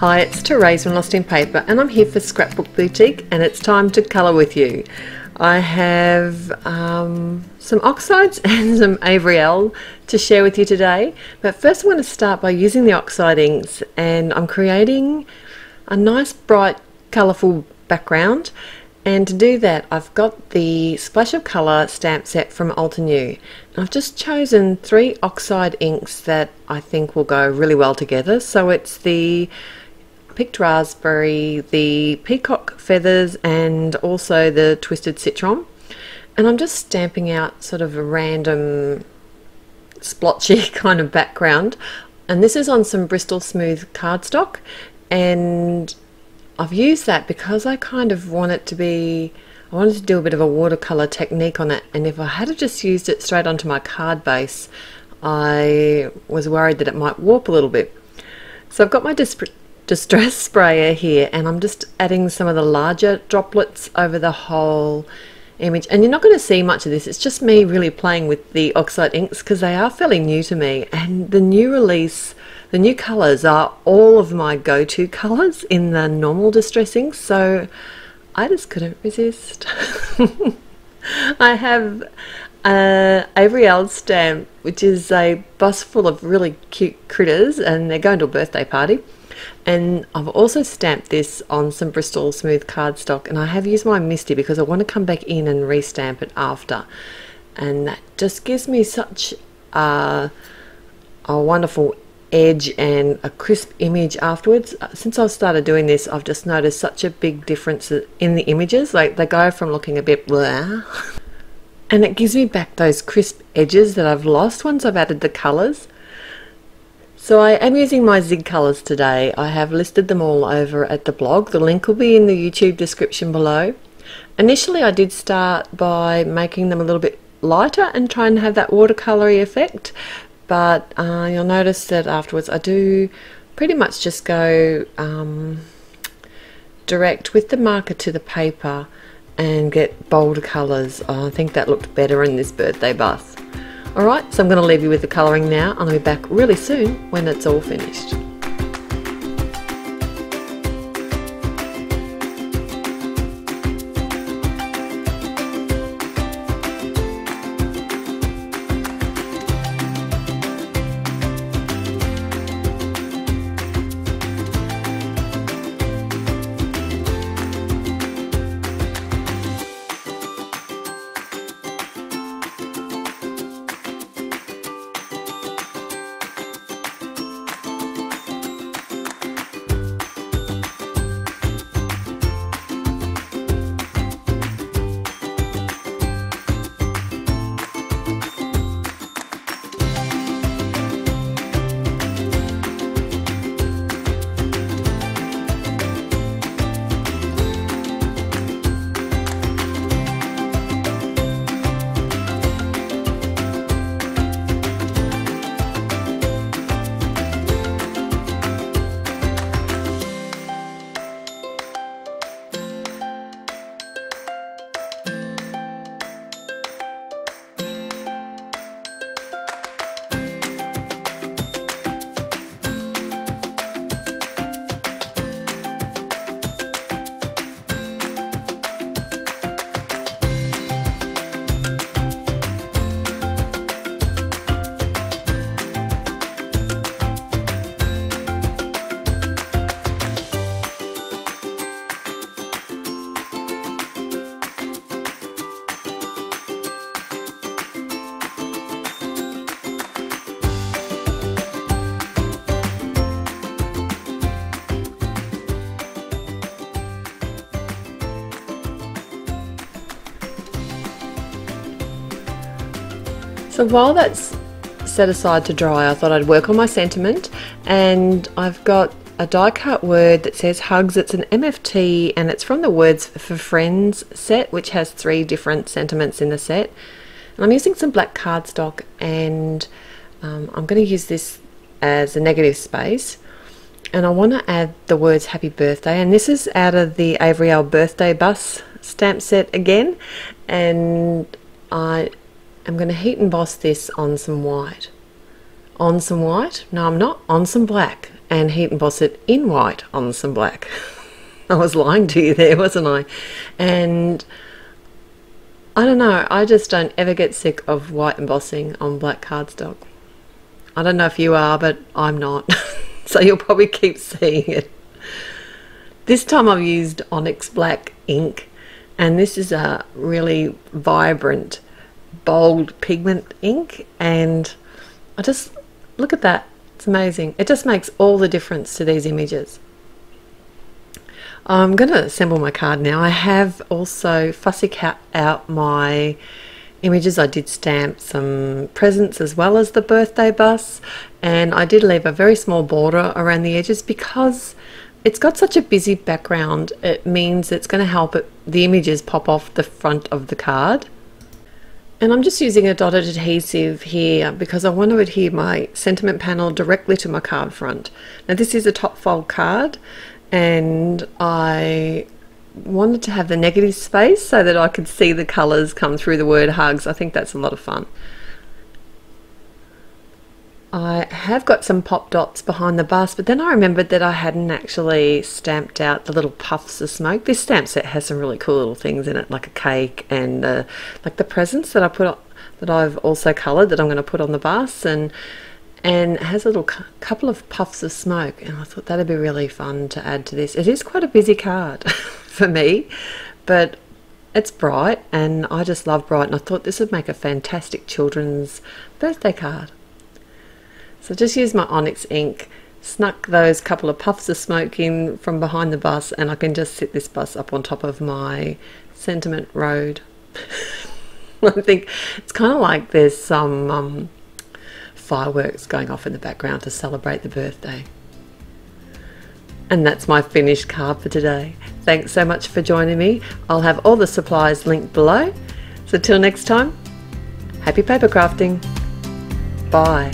Hi, it's Therese from Lostinpaper and I'm here for Scrapbook Boutique and it's time to colour with you. I have some Oxides and some Avery Elle to share with you today, but first I'm going to start by using the Oxide inks, and I'm creating a nice bright colourful background. And to do that, I've got the Splash of Colour stamp set from Old and New. And I've just chosen 3 Oxide inks that I think will go really well together. So it's the Picked Raspberry, the Peacock Feathers, and also the Twisted Citron. And I'm just stamping out sort of a random splotchy kind of background. And this is on some Bristol Smooth cardstock. And I've used that because I kind of want it to be, I wanted to do a bit of a watercolour technique on it, and if I had have just used it straight onto my card base, I was worried that it might warp a little bit. So I've got my distress sprayer here, and I'm just adding some of the larger droplets over the whole image. And you're not going to see much of this, it's just me really playing with the Oxide inks because they are fairly new to me, and the new release, the new colours are all of my go-to colours in the normal distress inks, so I just couldn't resist. I have Avery Elle stamp, which is a bus full of really cute critters, and they're going to a birthday party. And I've also stamped this on some Bristol Smooth cardstock, and I have used my Misty because I want to come back in and restamp it after. And that just gives me such a wonderful edge and a crisp image afterwards. Since I've started doing this, I've just noticed such a big difference in the images. Like, they go from looking a bit blah, and it gives me back those crisp edges that I've lost once I've added the colours. So I am using my Zig colours today. I have listed them all over at the blog. The link will be in the YouTube description below. Initially I did start by making them a little bit lighter and trying to have that watercolour-y effect, but you'll notice that afterwards I do pretty much just go direct with the marker to the paper and get bolder colours. I think that looked better in this birthday bus. Alright, so I'm going to leave you with the colouring now, and I'll be back really soon when it's all finished. So while that's set aside to dry, I thought I'd work on my sentiment, and I've got a die cut word that says hugs. It's an MFT, and it's from the Words for Friends set, which has 3 different sentiments in the set. And I'm using some black cardstock, and I'm going to use this as a negative space, and I want to add the words happy birthday, and this is out of the Avery Elle birthday bus stamp set again, and I I'm going to heat emboss this on some white. on some white. No, I'm not. On some black, and heat emboss it in white on some black. I was lying to you there, wasn't I? And I don't know, I just don't ever get sick of white embossing on black cardstock. I don't know if you are, but I'm not. So you'll probably keep seeing it. This time I've used Onyx Black ink, and this is a really vibrant, bold pigment ink, and I just, look at that, it's amazing. It just makes all the difference to these images. I'm going to assemble my card now. I have also fussy cut out my images. I did stamp some presents as well as the birthday bus, and I did leave a very small border around the edges because it's got such a busy background. It means it's going to help the images pop off the front of the card. And I'm just using a dotted adhesive here because I want to adhere my sentiment panel directly to my card front. Now this is a top fold card, and I wanted to have the negative space so that I could see the colours come through the word hugs. I think that's a lot of fun. I have got some pop dots behind the bust, but then I remembered that I hadn't actually stamped out the little puffs of smoke. This stamp set has some really cool little things in it, like a cake and like the presents that I put on, that I've also coloured, that I'm going to put on the bust, and it has a little couple of puffs of smoke, and I thought that'd be really fun to add to this. It is quite a busy card for me, but it's bright, and I just love bright, and I thought this would make a fantastic children's birthday card. So just use my Onyx ink, snuck those couple of puffs of smoke in from behind the bus, and I can just sit this bus up on top of my sentiment road. I think it's kind of like there's some fireworks going off in the background to celebrate the birthday. And that's my finished card for today. Thanks so much for joining me. I'll have all the supplies linked below. So till next time, happy paper crafting. Bye.